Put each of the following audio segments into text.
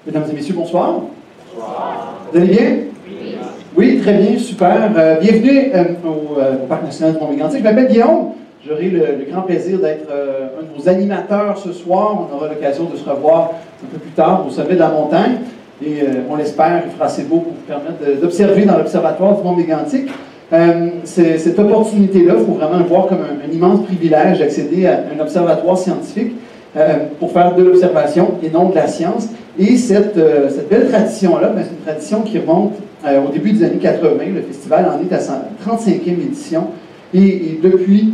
Mesdames et messieurs, bonsoir. Bonsoir. Vous allez bien? Oui. Oui, très bien, super. Bienvenue au Parc national du Mont-Mégantic. Je m'appelle Guillaume. J'aurai le grand plaisir d'être un de vos animateurs ce soir. On aura l'occasion de se revoir un peu plus tard au sommet de la montagne. Et on l'espère, il fera assez beau pour vous permettre d'observer dans l'Observatoire du Mont-Mégantic. Cette opportunité-là, il faut vraiment le voir comme un immense privilège d'accéder à un observatoire scientifique pour faire de l'observation et non de la science. Et cette belle tradition-là, c'est une tradition qui remonte au début des années 80. Le festival en est à sa 35e édition. Et depuis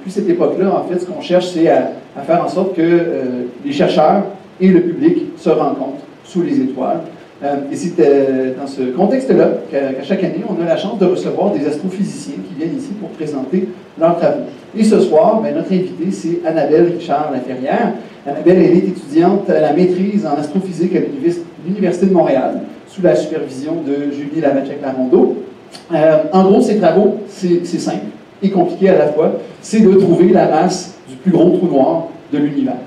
cette époque-là, en fait, ce qu'on cherche, c'est à faire en sorte que les chercheurs et le public se rencontrent sous les étoiles. Et c'est dans ce contexte-là qu'à chaque année, on a la chance de recevoir des astrophysiciens qui viennent ici pour présenter leurs travaux. Et ce soir, notre invitée, c'est Annabelle Richard-Laferrière. Annabelle, elle est étudiante à la maîtrise en astrophysique à l'Université de Montréal, sous la supervision de Julie Lavachek-Larondeau. En gros, ses travaux, c'est simple et compliqué à la fois, c'est de trouver la masse du plus gros trou noir de l'univers.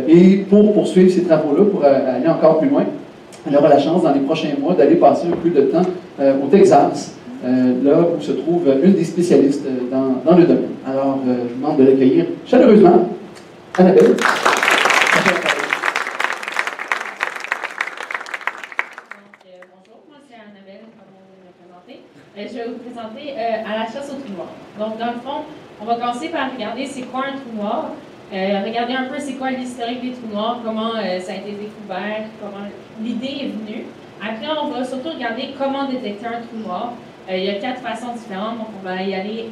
Et pour poursuivre ces travaux-là, pour aller encore plus loin, elle aura la chance dans les prochains mois d'aller passer un peu de temps au Texas, là où se trouve une des spécialistes dans le domaine. Alors, je vous demande de l'accueillir chaleureusement. Annabelle. Bonjour, moi c'est Annabelle, comme on vient de me présenter. Je vais vous présenter à la chasse au trou noir. Donc, dans le fond, on va commencer par regarder c'est quoi un trou noir. Regarder un peu c'est quoi l'historique des trous noirs, comment ça a été découvert, comment l'idée est venue. Après, on va surtout regarder comment détecter un trou noir. Il y a 4 façons différentes, donc on va y aller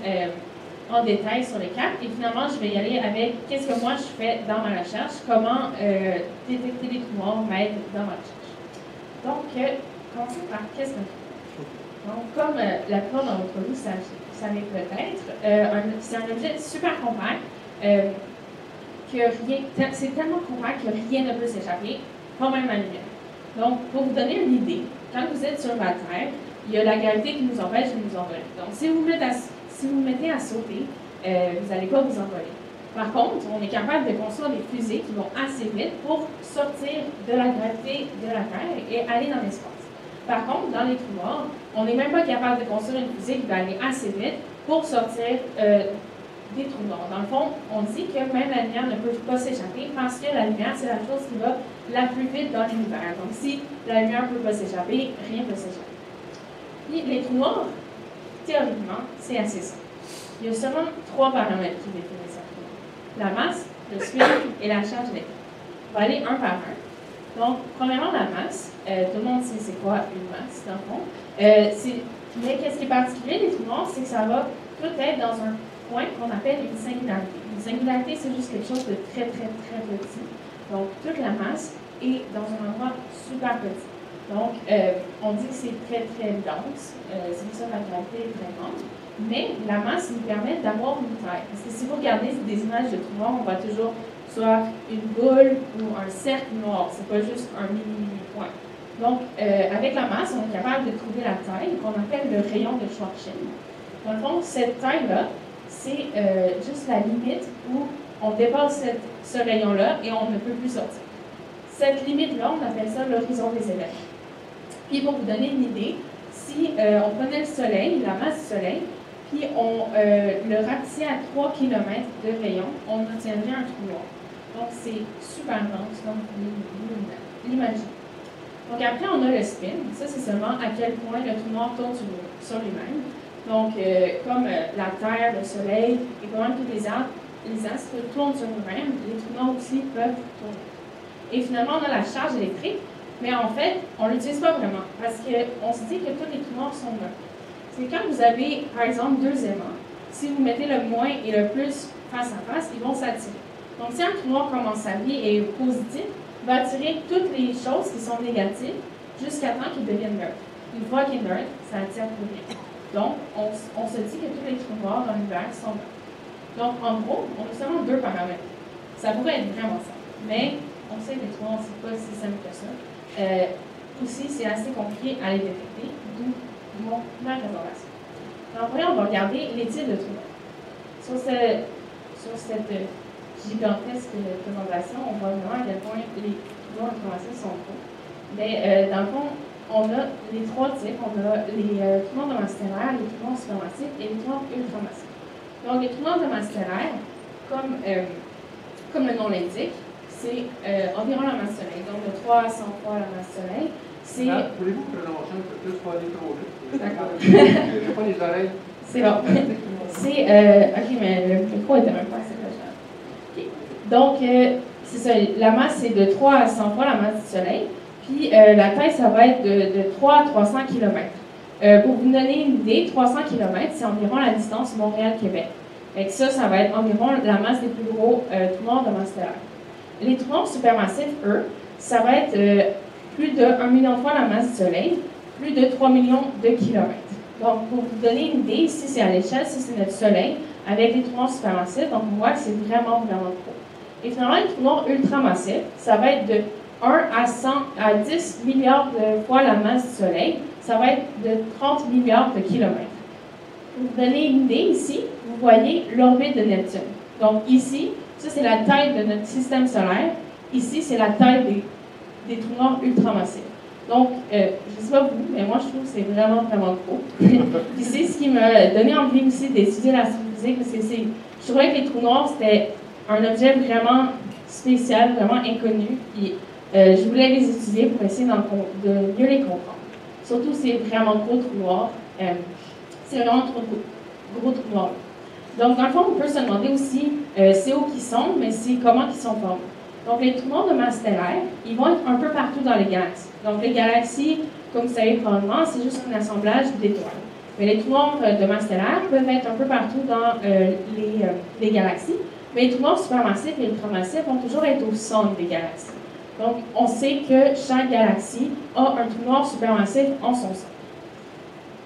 en détail sur les 4. Et finalement, je vais y aller avec qu'est-ce que moi je fais dans ma recherche, comment détecter les trous noirs m'aide dans ma recherche. Donc, commençons par qu'est-ce qu'on fait. Donc, comme la plupart d'entre vous savez peut-être, c'est un objet super compact. C'est tellement compact que rien ne peut s'échapper, pas même la lumière. Donc, pour vous donner une idée, quand vous êtes sur la Terre, il y a la gravité qui nous empêche de nous envoler. Donc, si vous vous mettez à sauter, vous n'allez pas vous envoler. Par contre, on est capable de construire des fusées qui vont assez vite pour sortir de la gravité de la Terre et aller dans l'espace. Par contre, dans les trous noirs, on n'est même pas capable de construire une fusée qui va aller assez vite pour sortir des trous noirs. Dans le fond, on dit que même la lumière ne peut pas s'échapper parce que la lumière, c'est la chose qui va la plus vite dans l'univers. Donc, si la lumière ne peut pas s'échapper, rien ne peut s'échapper. Puis, les trous noirs, théoriquement, c'est assez simple. Il y a seulement 3 paramètres qui définissent ça. La masse, le spin et la charge électrique. On va aller un par un. Donc, premièrement, la masse. Tout le monde sait c'est quoi une masse, dans le fond. Mais qu'est-ce qui est particulier des trous noirs, c'est que ça va tout être dans un point qu'on appelle une singularité. Une singularité, c'est juste quelque chose de très, très, très petit. Donc, toute la masse est dans un endroit super petit. Donc, on dit que c'est très, très dense. C'est pour ça que la gravité est très grande. Mais la masse nous permet d'avoir une taille. Parce que si vous regardez des images de trous noirs, on voit toujours soit une boule ou un cercle noir. C'est pas juste un mini-point. Donc, avec la masse, on est capable de trouver la taille qu'on appelle le rayon de Schwarzschild. Dans le fond, cette taille-là, c'est juste la limite où on dépasse ce rayon-là et on ne peut plus sortir. Cette limite-là, on appelle ça l'horizon des événements. Puis pour vous donner une idée, si on prenait le Soleil, la masse du Soleil, puis on le rapetissait à 3 km de rayon, on obtiendrait un trou noir. Donc c'est super dense, comme vous l'imaginez. Donc après, on a le spin. Ça, c'est seulement à quel point le trou noir tourne sur lui-même. Donc, comme la Terre, le Soleil et comment tous les astres tournent sur eux-mêmes, les trous noirs aussi peuvent tourner. Et finalement, on a la charge électrique, mais en fait, on ne l'utilise pas vraiment parce qu'on se dit que tous les trous noirs sont neutres. C'est quand vous avez, par exemple, 2 aimants, si vous mettez le moins et le plus face à face, ils vont s'attirer. Donc, si un trou noir commence sa vie et est positif, il va attirer toutes les choses qui sont négatives jusqu'à temps qu'il devienne neutre. Une fois qu'il est neutre, ça attire plus rien. Donc, on se dit que tous les trous noirs dans l'univers sont neutres. Donc, en gros, on a seulement 2 paramètres. Ça pourrait être vraiment simple, mais on sait que les trous noirs, c'est pas si simple que ça. Aussi, c'est assez compliqué à les détecter, d'où ma réservation. Donc, après, on va regarder les types de trous noirs. Sur cette gigantesque présentation, on voit vraiment à quel point les trous ultramassifs sont gros. Mais dans le fond, on a les trois types. On a les trous noirs de masse stellaire, les trous noirs supermassifs et les trous noirs ultramassifs. Donc, les trous noirs de masse stellaire, comme le nom l'indique, c'est environ la masse Soleil. Donc, de 3 à 100 fois la masse Soleil. Voulez-vous prononcer un peu plus pour aller trop vite? D'accord. Je n'ai pas les oreilles. C'est bon. C'est. Ok, mais le micro était même pas assez proche. OK. Donc, c'est ça. La masse, c'est de 3 à 100 fois la masse du Soleil. Puis, la taille, ça va être de 3 à 300 km. Pour vous donner une idée, 300 km, c'est environ la distance Montréal-Québec. Et ça va être environ la masse des plus gros trous noirs de masse stellaire. Les trous noirs supermassifs, eux, ça va être plus de 1 million de fois la masse du Soleil, plus de 3 millions de kilomètres. Donc, pour vous donner une idée, ici, c'est à l'échelle, ça, c'est notre Soleil, avec les trous noirs supermassifs. Donc, on voit que c'est vraiment, vraiment gros. Et finalement, les trous noirs ultramassifs, ça va être de 1 à 10 milliards de fois la masse du Soleil. Ça va être de 30 milliards de kilomètres. Pour vous donner une idée, ici, vous voyez l'orbite de Neptune. Donc, ici, ça, c'est la taille de notre système solaire. Ici, c'est la taille des trous noirs ultramassifs. Donc, je ne sais pas vous, mais moi, je trouve que c'est vraiment, vraiment gros. Puis c'est ce qui m'a donné envie aussi d'étudier l'astrophysique, parce que je trouvais que les trous noirs, c'était un objet vraiment spécial, vraiment inconnu. Puis je voulais les étudier pour essayer de mieux les comprendre. Surtout, c'est vraiment gros trous noirs. C'est vraiment trop gros trous noirs. Donc, dans le fond, on peut se demander aussi c'est où qu'ils sont, mais c'est comment ils sont formés. Donc, les trous noirs de masse stellaire, ils vont être un peu partout dans les galaxies. Donc, les galaxies, comme vous savez probablement, c'est juste un assemblage d'étoiles. Mais les trous noirs de masse stellaire peuvent être un peu partout dans les galaxies. Mais les trous noirs supermassifs et ultramassifs vont toujours être au centre des galaxies. Donc, on sait que chaque galaxie a un trou noir supermassif en son centre.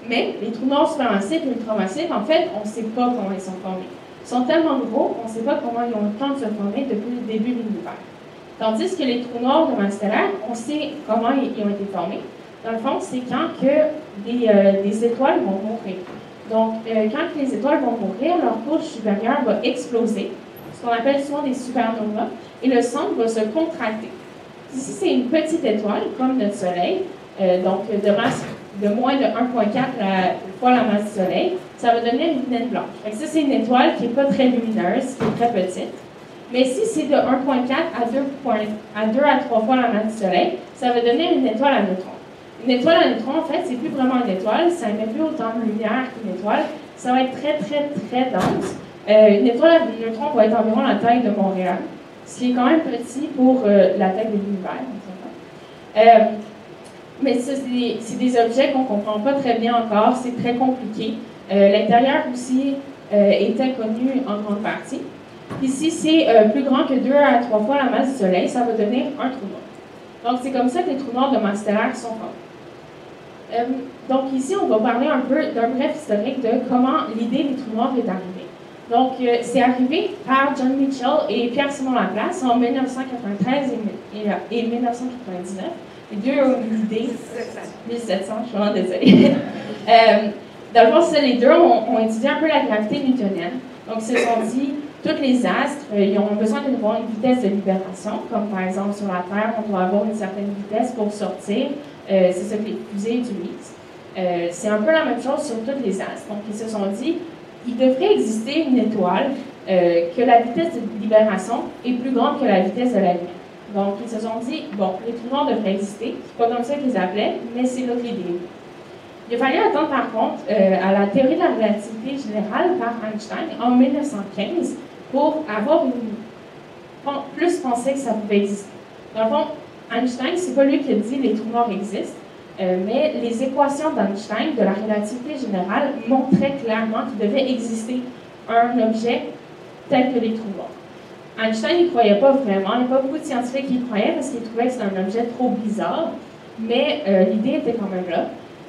Mais les trous noirs supermassifs et ultramassifs, en fait, on ne sait pas comment ils sont formés. Ils sont tellement gros qu'on ne sait pas comment ils ont le temps de se former depuis le début de l'univers. Tandis que les trous noirs de masse stellaire, on sait comment ils ont été formés. Dans le fond, c'est quand que des étoiles vont mourir. Donc, quand les étoiles vont mourir, leur couche supérieure va exploser, ce qu'on appelle souvent des supernovas, et le centre va se contracter. Ici, c'est une petite étoile, comme notre Soleil, donc de masse de moins de 1,4 fois la masse du Soleil, ça va donner une naine blanche. Donc, ça, c'est une étoile qui n'est pas très lumineuse, qui est très petite. Mais si c'est de 1,4 à 2 à 3 fois la masse du Soleil, ça va donner une étoile à neutrons. Une étoile à neutrons, en fait, c'est plus vraiment une étoile, ça n'émet plus autant de lumière qu'une étoile. Ça va être très, très, très dense. Une étoile à neutrons va être environ la taille de Montréal, ce qui est quand même petit pour la taille de l'univers. Mais ça, c'est des objets qu'on ne comprend pas très bien encore, c'est très compliqué. L'intérieur aussi est inconnu en grande partie. Ici, c'est plus grand que 2 à 3 fois la masse du Soleil, ça va donner un trou noir. Donc, c'est comme ça que les trous noirs de masse stellaire sont formés. Donc, ici, on va parler un peu d'un bref historique de comment l'idée des trous noirs est arrivée. Donc, c'est arrivé par John Mitchell et Pierre-Simon Laplace en 1993 et 1999. Les deux ont eu l'idée. 1700, je suis vraiment désolée. Dans le fond, les deux ont étudié un peu la gravité newtonienne. Donc, ils se sont dit, tous les astres, ils ont besoin d'avoir une vitesse de libération, comme par exemple sur la Terre, on doit avoir une certaine vitesse pour sortir. C'est ça que les fusées utilisent. C'est un peu la même chose sur tous les astres. Donc, ils se sont dit, il devrait exister une étoile que la vitesse de libération est plus grande que la vitesse de la lumière. Donc, ils se sont dit, bon, les trous noirs devraient exister. C'est pas comme ça qu'ils appelaient, mais c'est là que l'idée. Il a fallu attendre, par contre, à la théorie de la relativité générale par Einstein en 1915 pour avoir plus pensé que ça pouvait exister. Dans le fond, Einstein, c'est pas lui qui a dit les trous noirs existent, mais les équations d'Einstein de la relativité générale montraient clairement qu'il devait exister un objet tel que les trous noirs. Einstein n'y croyait pas vraiment, il n'y a pas beaucoup de scientifiques qui y croyaient parce qu'ils trouvaient que c'était un objet trop bizarre, mais l'idée était quand même là.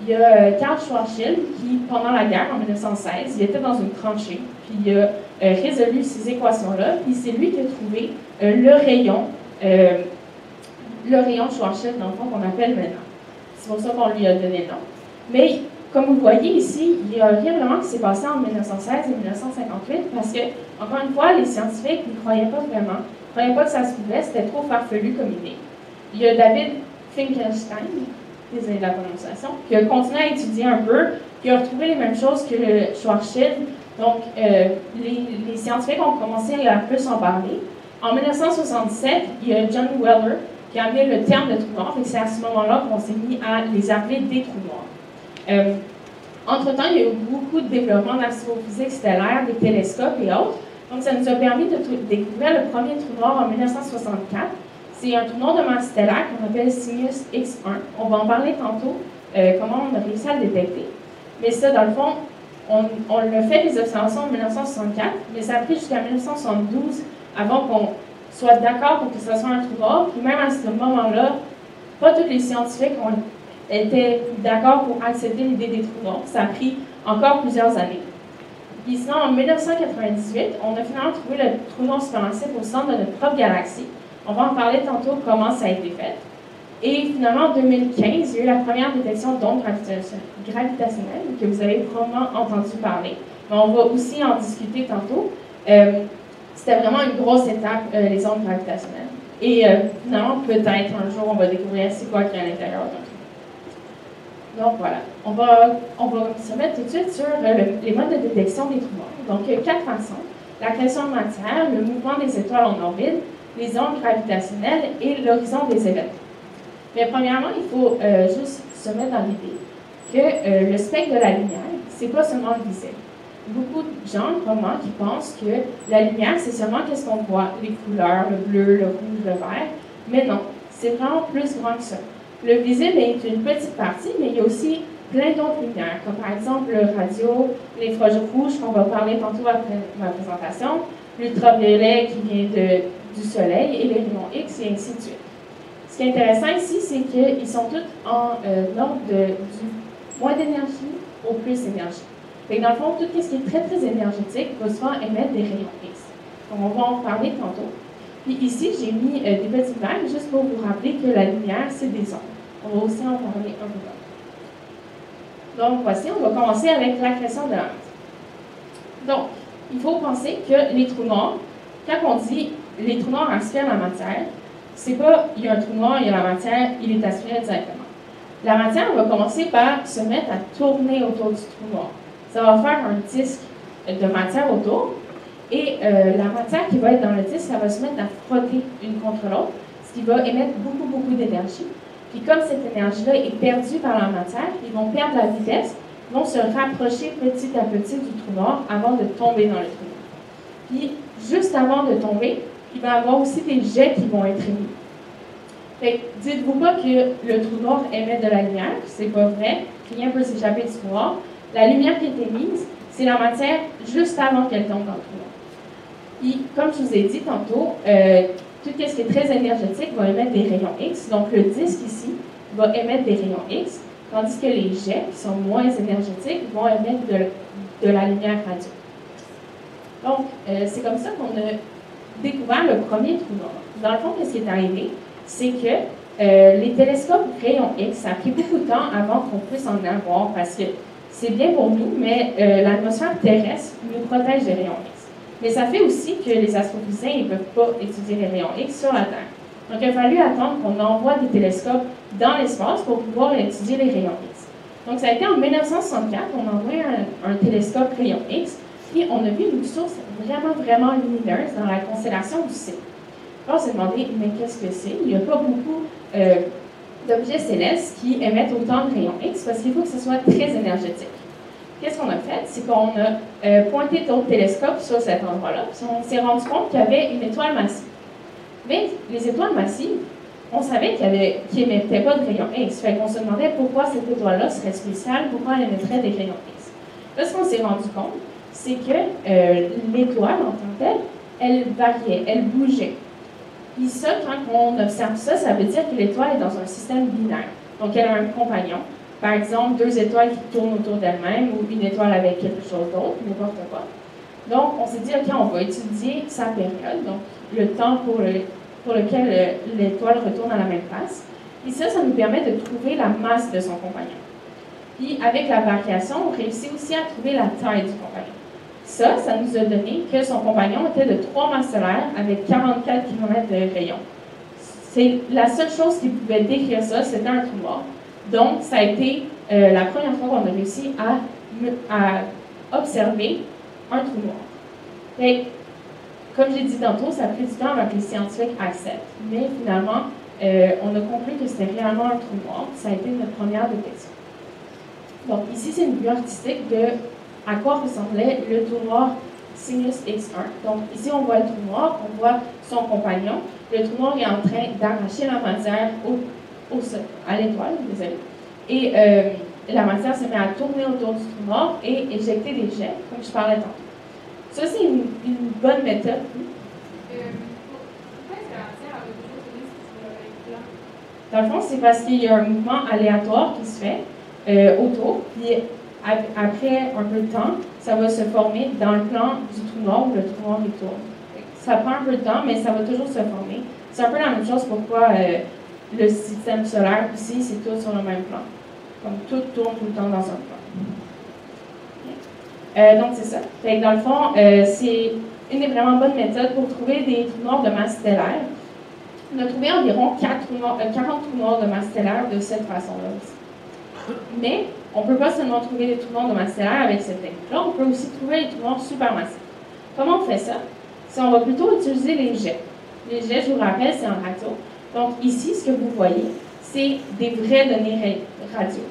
Il y a Karl Schwarzschild qui, pendant la guerre en 1916, il était dans une tranchée, puis il a résolu ces équations-là, puis c'est lui qui a trouvé le rayon Schwarzschild, dans le fond, qu'on appelle maintenant. C'est pour ça qu'on lui a donné le nom. Mais, comme vous voyez ici, il n'y a rien vraiment qui s'est passé en 1916 et 1958, parce que, encore une fois, les scientifiques n'y croyaient pas vraiment, ne croyaient pas que ça se pouvait, c'était trop farfelu comme idée. il y a David Finkelstein, désolé de la prononciation, qui a continué à étudier un peu, qui a retrouvé les mêmes choses que le Schwarzschild. Donc, les scientifiques ont commencé à plus en parler. En 1977, il y a John Wheeler qui a amené le terme de trou noir, et c'est à ce moment-là qu'on s'est mis à les appeler des trous noirs. Entre-temps, il y a eu beaucoup de développement d'astrophysique stellaire, des télescopes et autres. Donc, ça nous a permis de découvrir le premier trou noir en 1964. C'est un trou noir de masse stellaire qu'on appelle Cygnus X1. On va en parler tantôt, comment on a réussi à le détecter. Mais ça, dans le fond, on a fait des observations en 1964, mais ça a pris jusqu'à 1972 avant qu'on soit d'accord pour que ce soit un trou noir. Puis même à ce moment-là, pas tous les scientifiques étaient d'accord pour accepter l'idée des trous noirs. Ça a pris encore plusieurs années. Puis sinon, en 1998, on a finalement trouvé le trou noir supermassif au centre de notre propre galaxie. On va en parler tantôt comment ça a été fait. Et finalement, en 2015, il y a eu la première détection d'ondes gravitationnelles que vous avez probablement entendu parler. Mais on va aussi en discuter tantôt. C'était vraiment une grosse étape, les ondes gravitationnelles. Et finalement, peut-être un jour, on va découvrir c'est quoi qu'il y a à l'intérieur d'un trou. Donc voilà, on va se mettre tout de suite sur les modes de détection des trous noirs. Donc, 4 façons. La création de matière, le mouvement des étoiles en orbite, les ondes gravitationnelles et l'horizon des événements. Mais premièrement, il faut juste se mettre dans l'idée que le spectre de la lumière, c'est pas seulement le visible. Beaucoup de gens, comme moi, qui pensent que la lumière, c'est seulement qu'est-ce qu'on voit, les couleurs, le bleu, le rouge, le vert. Mais non, c'est vraiment plus grand que ça. Le visible est une petite partie, mais il y a aussi plein d'autres lumières, comme par exemple le radio, l'infrarouge qu'on va parler tantôt après ma présentation, l'ultraviolet qui vient du soleil et les rayons X et ainsi de suite. Ce qui est intéressant ici, c'est qu'ils sont tous en ordre du moins d'énergie au plus d'énergie. Fait que dans le fond, tout ce qui est très, très énergétique va souvent émettre des rayons X. Donc, on va en parler tantôt. Puis ici, j'ai mis des petites vagues juste pour vous rappeler que la lumière, c'est des ondes. On va aussi en parler un peu plus. Donc, voici, on va commencer avec la création de la matière. Donc, il faut penser que les trous noirs, quand on dit les trous noirs aspirent la matière, c'est pas il y a un trou noir, il y a la matière, il est aspiré directement. La matière va commencer par se mettre à tourner autour du trou noir. Ça va faire un disque de matière autour, et la matière qui va être dans le disque, ça va se mettre à frotter une contre l'autre, ce qui va émettre beaucoup, beaucoup d'énergie. Puis comme cette énergie-là est perdue par la matière, ils vont perdre la vitesse, ils vont se rapprocher petit à petit du trou noir avant de tomber dans le trou noir. Puis, juste avant de tomber, il va y avoir aussi des jets qui vont être émis. Fait que dites-vous pas que le trou noir émet de la lumière, c'est pas vrai, rien ne peut s'échapper du trou noir. La lumière qui est émise, c'est la matière juste avant qu'elle tombe dans le trou noir. Puis, comme je vous ai dit tantôt, tout ce qui est très énergétique va émettre des rayons X. Donc, le disque ici va émettre des rayons X, tandis que les jets, qui sont moins énergétiques, vont émettre de la lumière radio. Donc, c'est comme ça qu'on a découvert le premier trou noir. Dans le fond, ce qui est arrivé, c'est que les télescopes rayons X, ça a pris beaucoup de temps avant qu'on puisse en avoir, parce que c'est bien pour nous, mais l'atmosphère terrestre nous protège des rayons X. Mais ça fait aussi que les astrophysiciens ne peuvent pas étudier les rayons X sur la Terre. Donc, il a fallu attendre qu'on envoie des télescopes dans l'espace pour pouvoir étudier les rayons X. Donc, ça a été en 1964, on a envoyé un télescope rayon X, puis on a vu une source vraiment, vraiment lumineuse dans la constellation du Cygne. Alors, on s'est demandé, mais qu'est-ce que c'est? Il n'y a pas beaucoup d'objets célestes qui émettent autant de rayons X parce qu'il faut que ce soit très énergétique. Qu'est-ce qu'on a fait? C'est qu'on a pointé d'autres télescopes sur cet endroit-là, puis on s'est rendu compte qu'il y avait une étoile massive. Mais les étoiles massives, on savait qu'ils n'émettaient pas de rayons X. Fait qu'on se demandait pourquoi cette étoile-là serait spéciale, pourquoi elle émettrait des rayons X. Là, ce qu'on s'est rendu compte, c'est que l'étoile, en tant que telle, elle variait, elle bougeait. Puis ça, quand on observe ça, ça veut dire que l'étoile est dans un système binaire. Donc, elle a un compagnon. Par exemple, 2 étoiles qui tournent autour d'elles-mêmes ou une étoile avec quelque chose d'autre, n'importe quoi. Donc, on s'est dit, OK, on va étudier sa période, donc le temps pour lequel l'étoile retourne à la même place. Puis ça nous permet de trouver la masse de son compagnon. Puis, avec la variation, on réussit aussi à trouver la taille du compagnon. Ça nous a donné que son compagnon était de 3 masses solaires avec 44 km de rayon. C'est la seule chose qui pouvait décrire ça, c'était un trou noir. Donc, ça a été la première fois qu'on a réussi à observer un trou noir. Et, comme j'ai dit tantôt, ça a pris du temps avant que les scientifiques acceptent. Mais finalement, on a compris que c'était réellement un trou noir. Ça a été notre première détection. Donc, ici, c'est une vue artistique de à quoi ressemblait le trou noir Cygnus X1. Donc, ici, on voit le trou noir, on voit son compagnon. Le trou noir est en train d'arracher la matière à l'étoile, désolé. Et la matière se met à tourner autour du trou noir et éjecter des jets, comme je parlais tantôt. Ça, c'est une bonne méthode. Pourquoi est-ce que la matière avait toujours tourné si tu l'avais là? Dans le fond, c'est parce qu'il y a un mouvement aléatoire qui se fait autour, puis après un peu de temps, ça va se former dans le plan du trou noir où le trou noir il tourne. Ça prend un peu de temps, mais ça va toujours se former. C'est un peu la même chose pourquoi le système solaire aussi, c'est tout sur le même plan. Comme tout tourne tout le temps dans un plan. Donc, c'est ça. Fait que dans le fond, c'est une des vraiment bonnes méthodes pour trouver des trous noirs de masse stellaire. On a trouvé environ 40 trous noirs de masse stellaire de cette façon-là aussi. Mais, on ne peut pas seulement trouver des trous noirs de masse stellaire avec cette technique-là, on peut aussi trouver des trous noirs supermassifs. Comment on fait ça? On va plutôt utiliser les jets. Les jets, je vous rappelle, c'est en radio. Donc, ici, ce que vous voyez, c'est des vraies données radio.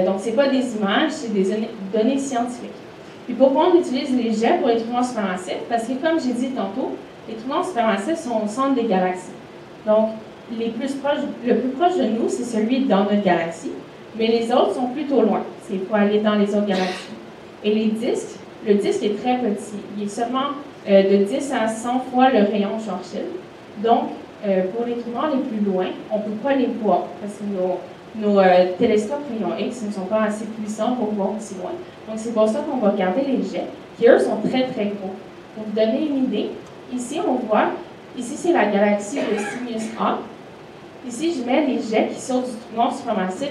Donc, ce n'est pas des images, c'est des données scientifiques. Puis pourquoi on utilise les jets pour les trous noirs supermassifs? Parce que, comme j'ai dit tantôt, les trous noirs supermassifs sont au centre des galaxies. Donc, le plus proche de nous, c'est celui dans notre galaxie, mais les autres sont plutôt loin. C'est pour aller dans les autres galaxies. Et les disques, le disque est très petit. Il est seulement de 10 à 100 fois le rayon Schwarzschild. Donc, pour les trous noirs les plus loin, on ne peut pas les voir parce que nos télescopes rayons X ne sont pas assez puissants pour voir aussi loin. Donc, c'est pour ça qu'on va regarder les jets, qui eux sont très très gros. Pour vous donner une idée, ici on voit, ici c'est la galaxie de Cygnus A. Ici, je mets les jets qui sortent du trou noir supermassif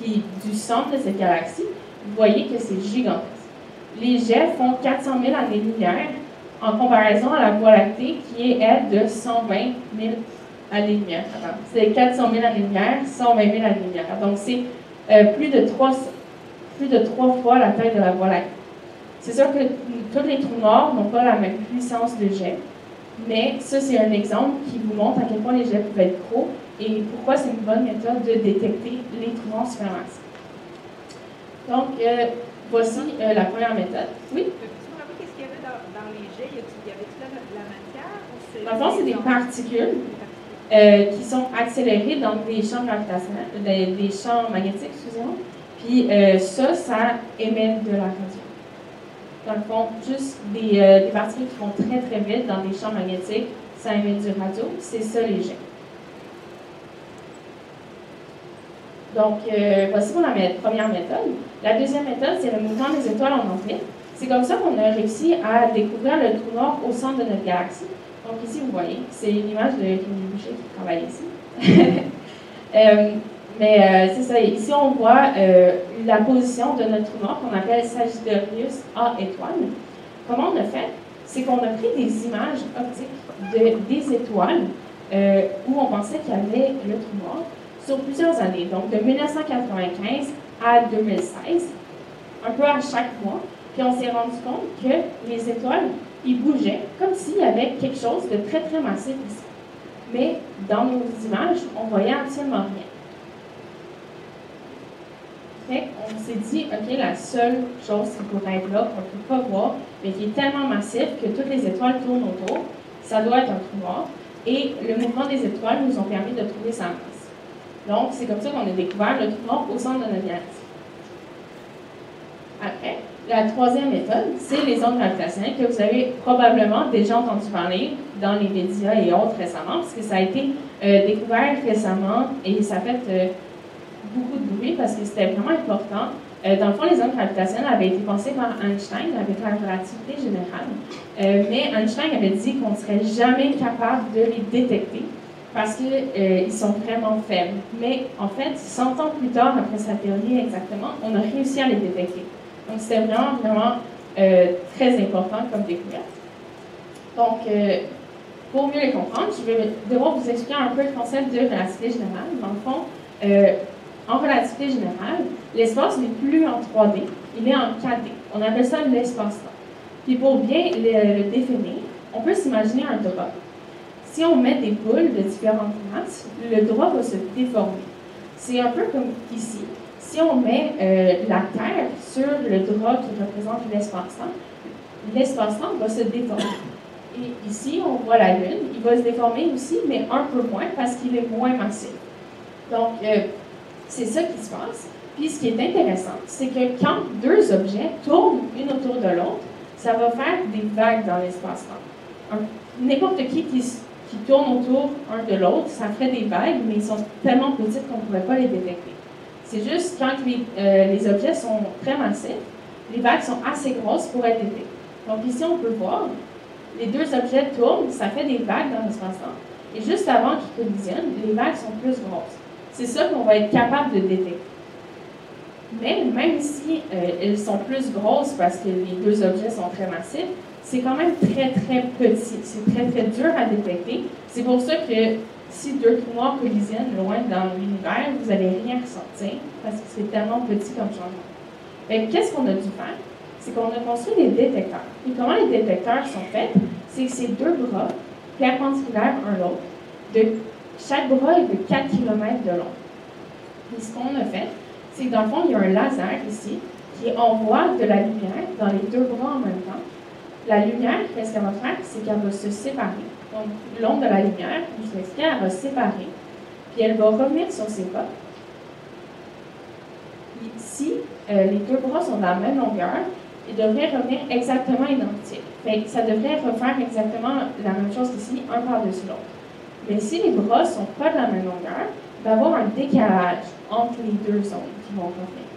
qui du centre de cette galaxie. Vous voyez que c'est gigantesque. Les jets font 400 000 années-lumière en comparaison à la Voie lactée qui est, elle, de 120 000 années-lumière. C'est 400 000 années-lumière, 120 000 années-lumière. Donc, c'est plus de 3 fois la taille de la Voie lactée. C'est sûr que tous les trous noirs n'ont pas la même puissance de jet, mais ça, c'est un exemple qui vous montre à quel point les jets peuvent être gros et pourquoi c'est une bonne méthode de détecter les trous noirs supermassifs. Donc, voici la première méthode. Oui? Peux-tu me rappeler qu'est-ce qu'il y avait dans les jets? Y avait-tu la matière? Dans le fond, c'est des particules qui sont accélérées dans des champs gravitationnels, des champs magnétiques, excusez-moi. Puis ça émet de la radio. Dans le fond, juste des particules qui vont très très vite dans des champs magnétiques, ça émet du radio. C'est ça les jets. Donc, voici pour la première méthode. La deuxième méthode, c'est le mouvement des étoiles en orbite. C'est comme ça qu'on a réussi à découvrir le trou noir au centre de notre galaxie. Donc ici, vous voyez, c'est une image de Camille Boucher qui travaille ici. Mais c'est ça, ici on voit la position de notre trou noir qu'on appelle Sagittarius A étoile. Comment on a fait? C'est qu'on a pris des images optiques des étoiles où on pensait qu'il y avait le trou noir sur plusieurs années, donc de 1995 à 2016, un peu à chaque mois. Puis on s'est rendu compte que les étoiles, ils bougeaient comme s'il y avait quelque chose de très très massif ici. Mais dans nos images, on voyait absolument rien. Fait on s'est dit, OK, la seule chose qui pourrait être là, qu'on ne peut pas voir, mais qui est tellement massif que toutes les étoiles tournent autour, ça doit être un trou noir. Et le mouvement des étoiles nous ont permis de trouver sa masse. Donc, c'est comme ça qu'on a découvert le trou noir au centre de notre galaxie. Après, la troisième méthode, c'est les ondes gravitationnelles que vous avez probablement déjà entendu parler dans les médias et autres récemment, parce que ça a été découvert récemment et ça a fait beaucoup de bruit parce que c'était vraiment important. Dans le fond, les ondes gravitationnelles avaient été pensées par Einstein avec la relativité générale, mais Einstein avait dit qu'on ne serait jamais capable de les détecter parce qu'ils sont vraiment faibles. Mais en fait, 100 ans plus tard, après sa théorie exactement, on a réussi à les détecter. Donc, c'était vraiment très important comme découverte. Donc, Pour mieux les comprendre, je vais devoir vous expliquer un peu le concept de relativité générale. Dans le fond, en relativité générale, l'espace n'est plus en 3D, il est en 4D. On appelle ça l'espace-temps. Puis pour bien le définir, on peut s'imaginer un drap. Si on met des boules de différentes masses, le drap va se déformer. C'est un peu comme ici. Si on met la Terre sur le drap qui représente l'espace-temps va se déformer. Et ici, on voit la Lune. Il va se déformer aussi, mais un peu moins parce qu'il est moins massif. Donc, c'est ça qui se passe. Puis, ce qui est intéressant, c'est que quand deux objets tournent une autour de l'autre, ça va faire des vagues dans l'espace-temps. N'importe qui tourne autour un de l'autre, ça ferait des vagues, mais ils sont tellement petites qu'on ne pourrait pas les détecter. C'est juste quand les objets sont très massifs, les vagues sont assez grosses pour être détectées. Donc ici, on peut voir, les deux objets tournent, ça fait des vagues dans l'espace-temps. Et juste avant qu'ils collisionnent, les vagues sont plus grosses. C'est ça qu'on va être capable de détecter. Mais même si elles sont plus grosses parce que les deux objets sont très massifs, c'est quand même très, très petit. C'est très, très dur à détecter. C'est pour ça que si deux trous noirs collisionnent loin dans l'univers, vous n'allez rien ressentir parce que c'est tellement petit comme changement. Qu'est-ce qu'on a dû faire? C'est qu'on a construit des détecteurs. Et comment les détecteurs sont faits? C'est que c'est deux bras perpendiculaires un l'autre. Chaque bras est de 4 km de long. Et ce qu'on a fait, c'est que dans le fond, il y a un laser ici qui envoie de la lumière dans les deux bras en même temps. La lumière, qu'est-ce qu'elle va faire? C'est qu'elle va se séparer. Donc, l'onde de la lumière, je vous explique, elle va se séparer. Puis elle va revenir sur ses pas. Ici, les deux bras sont de la même longueur, ils devraient revenir exactement identiques. Fait que ça devrait refaire exactement la même chose qu'ici, un par-dessus l'autre. Mais si les bras ne sont pas de la même longueur, il va y avoir un décalage entre les deux ondes qui vont revenir.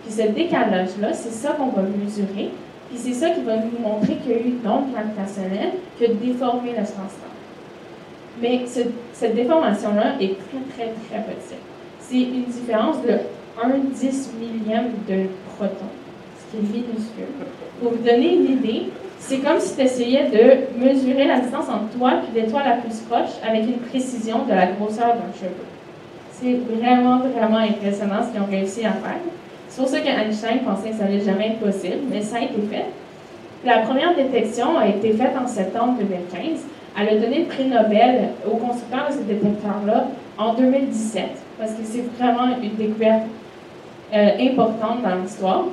Puis ce décalage-là, c'est ça qu'on va mesurer. Puis c'est ça qui va nous montrer qu'il y a eu une onde gravitationnelle qui a déformé l'espace-temps. Mais cette déformation-là est très, très, très petite. C'est une différence de 1/10 millième de proton, ce qui est minuscule. Pour vous donner une idée, c'est comme si tu essayais de mesurer la distance entre toi et l'étoile la plus proche avec une précision de la grosseur d'un cheveu. C'est vraiment, vraiment impressionnant ce qu'ils ont réussi à faire. C'est pour ça qu'Einstein pensait que ça n'allait jamais être possible, mais ça a été fait. La première détection a été faite en septembre 2015. Elle a donné le prix Nobel au constructeur de ce détecteur-là en 2017, parce que c'est vraiment une découverte importante dans l'histoire.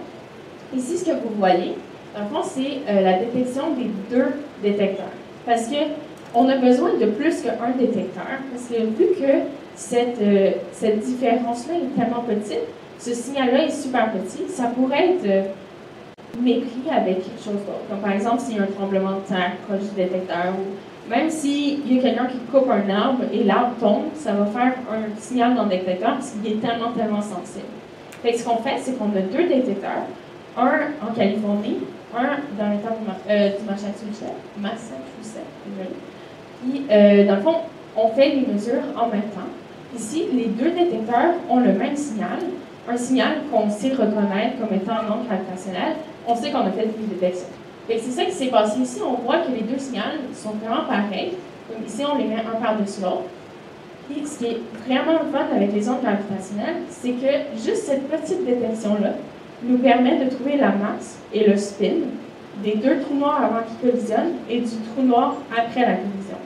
Ici, ce que vous voyez, dans le fond, c'est la détection des deux détecteurs. Parce qu'on a besoin de plus qu'un détecteur, parce que vu que cette différence-là est tellement petite, ce signal-là est super petit, ça pourrait être mépris avec quelque chose d'autre. Comme par exemple, s'il y a un tremblement de terre proche du détecteur, ou même s'il y a quelqu'un qui coupe un arbre et l'arbre tombe, ça va faire un signal dans le détecteur parce qu'il est tellement, tellement sensible. Fait que ce qu'on fait, c'est qu'on a deux détecteurs, un en Californie, un dans l'État du Massachusetts, désolé. Puis, dans le fond, on fait les mesures en même temps. Ici, les deux détecteurs ont le même signal, un signal qu'on sait reconnaître comme étant non gravitationnel. On sait qu'on a fait une détection. Et c'est ça qui s'est passé ici. On voit que les deux signaux sont vraiment pareils. Donc ici, on les met un par-dessus l'autre. Et ce qui est vraiment le fun avec les ondes gravitationnelles, c'est que juste cette petite détection-là nous permet de trouver la masse et le spin des deux trous noirs avant qu'ils collisionnent et du trou noir après la collision.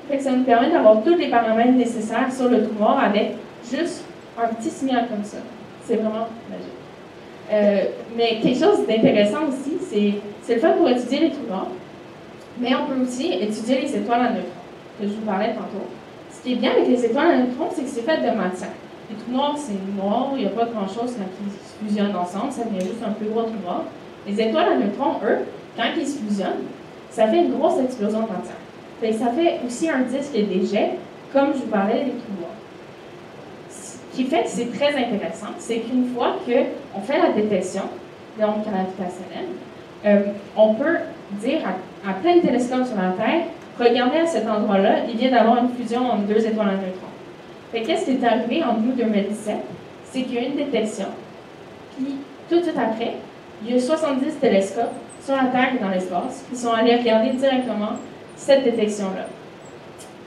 Fait que ça nous permet d'avoir tous les paramètres nécessaires sur le trou noir avec juste un petit signal comme ça. C'est vraiment magique. Mais quelque chose d'intéressant aussi, c'est le fun pour étudier les trous noirs, mais on peut aussi étudier les étoiles à neutrons, que je vous parlais tantôt. Ce qui est bien avec les étoiles à neutrons, c'est que c'est fait de matière. Les trous noirs, c'est noir, il n'y a pas grand-chose quand ils se fusionnent ensemble, ça devient juste un plus gros trou noir. Les étoiles à neutrons, eux, quand ils se fusionnent, ça fait une grosse explosion de matière. Fait que ça fait aussi un disque des jets, comme je vous parlais des trous noirs. Ce qui fait que c'est très intéressant, c'est qu'une fois qu'on fait la détection d'ondes gravitationnelles, on peut dire à plein de télescopes sur la Terre, regardez à cet endroit-là, il vient d'avoir une fusion entre deux étoiles à neutrons. Fait qu'est-ce qui est arrivé en août 2017? C'est qu'il y a eu une détection, puis tout de suite après, il y a 70 télescopes sur la Terre et dans l'espace qui sont allés regarder directement cette détection-là.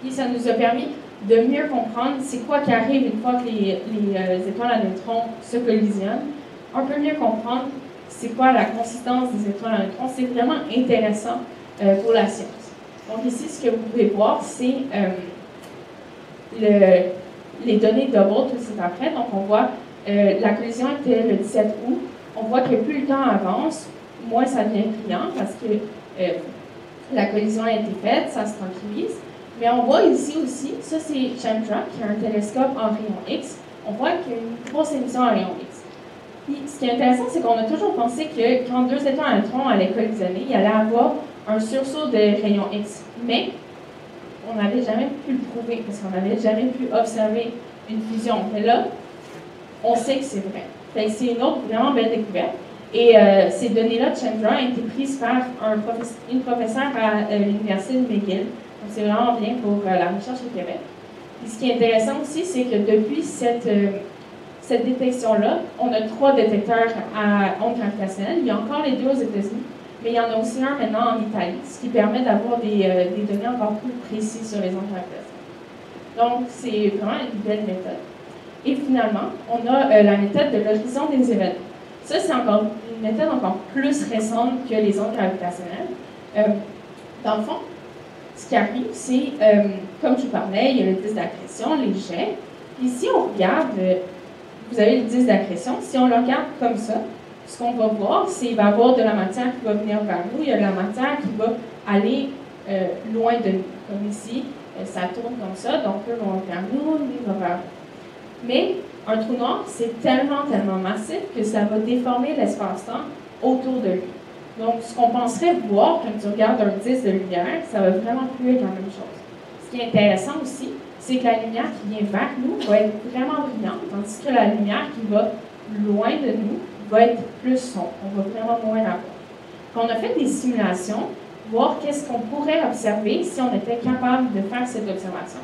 Puis ça nous a permis de mieux comprendre c'est quoi qui arrive une fois que les étoiles à neutrons se collisionnent, un peu mieux comprendre c'est quoi la consistance des étoiles à neutrons. C'est vraiment intéressant pour la science. Donc ici, ce que vous pouvez voir, c'est les données Hubble tout de suite après. Donc on voit la collision était le 17 août. On voit que plus le temps avance, moins ça devient brillant parce que la collision a été faite, ça se tranquillise. Mais on voit ici aussi, ça c'est Chandra, qui a un télescope en rayon X. On voit qu'il y a une grosse émission en rayon X. Puis, ce qui est intéressant, c'est qu'on a toujours pensé que quand deux étoiles à neutrons allaient collisionner, il allait avoir un sursaut de rayon X. Mais on n'avait jamais pu le prouver parce qu'on n'avait jamais pu observer une fusion. Mais là, on sait que c'est vrai. C'est une autre vraiment belle découverte. Et ces données-là de Chandra ont été prises par une professeure à l'Université de McGill. Donc, c'est vraiment bien pour la recherche au Québec. Et ce qui est intéressant aussi, c'est que depuis cette détection-là, on a 3 détecteurs à ondes gravitationnelles. Il y a encore les 2 aux États-Unis, mais il y en a aussi un maintenant en Italie, ce qui permet d'avoir des données encore plus précises sur les ondes gravitationnelles. Donc, c'est vraiment une belle méthode. Et finalement, on a la méthode de l'horizon des événements. Ça, c'est encore une méthode encore plus récente que les ondes gravitationnelles. Dans le fond, ce qui arrive, c'est, comme je vous parlais, il y a le disque d'accrétion, les jets. Puis si on regarde, vous avez le disque d'accrétion, si on le regarde comme ça, ce qu'on va voir, c'est qu'il va y avoir de la matière qui va venir vers nous, il y a de la matière qui va aller loin de nous. Comme ici, ça tourne comme ça, donc eux vont vers nous, lui va vers nous. Mais un trou noir, c'est tellement massif que ça va déformer l'espace-temps autour de lui. Donc, ce qu'on penserait voir quand tu regardes un disque de lumière, ça va vraiment plus être la même chose. Ce qui est intéressant aussi, c'est que la lumière qui vient vers nous va être vraiment brillante, tandis que la lumière qui va loin de nous va être plus sombre. On va vraiment moins la voir. Quand on a fait des simulations, voir qu'est-ce qu'on pourrait observer si on était capable de faire cette observation.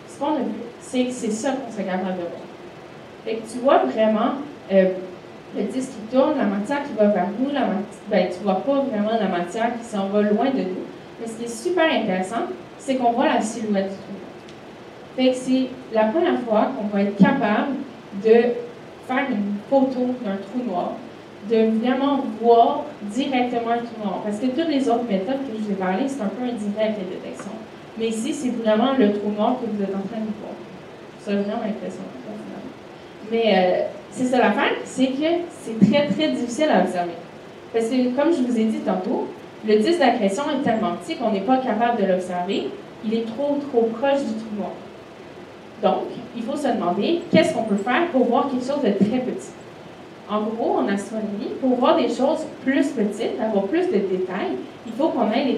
Ce qu'on a vu, c'est que c'est ça qu'on serait capable de voir. Fait que tu vois vraiment le disque qui tourne, la matière qui va vers nous, tu ne vois pas vraiment la matière qui s'en va loin de nous. Mais ce qui est super intéressant, c'est qu'on voit la silhouette du trou noir. Fait que c'est la première fois qu'on va être capable de faire une photo d'un trou noir, de vraiment voir directement un trou noir. Parce que toutes les autres méthodes que je vous ai parlé, c'est un peu indirect, les détections. Mais ici, c'est vraiment le trou noir que vous êtes en train de voir. C'est vraiment impressionnant, finalement. Mais c'est ça l'affaire, c'est que c'est très difficile à observer. Parce que, comme je vous ai dit tantôt, le disque d'accrétion est tellement petit qu'on n'est pas capable de l'observer. Il est trop proche du trou noir. Donc, il faut se demander qu'est-ce qu'on peut faire pour voir quelque chose de très petit. En gros, en astronomie, pour voir des choses plus petites, avoir plus de détails, il faut qu'on ait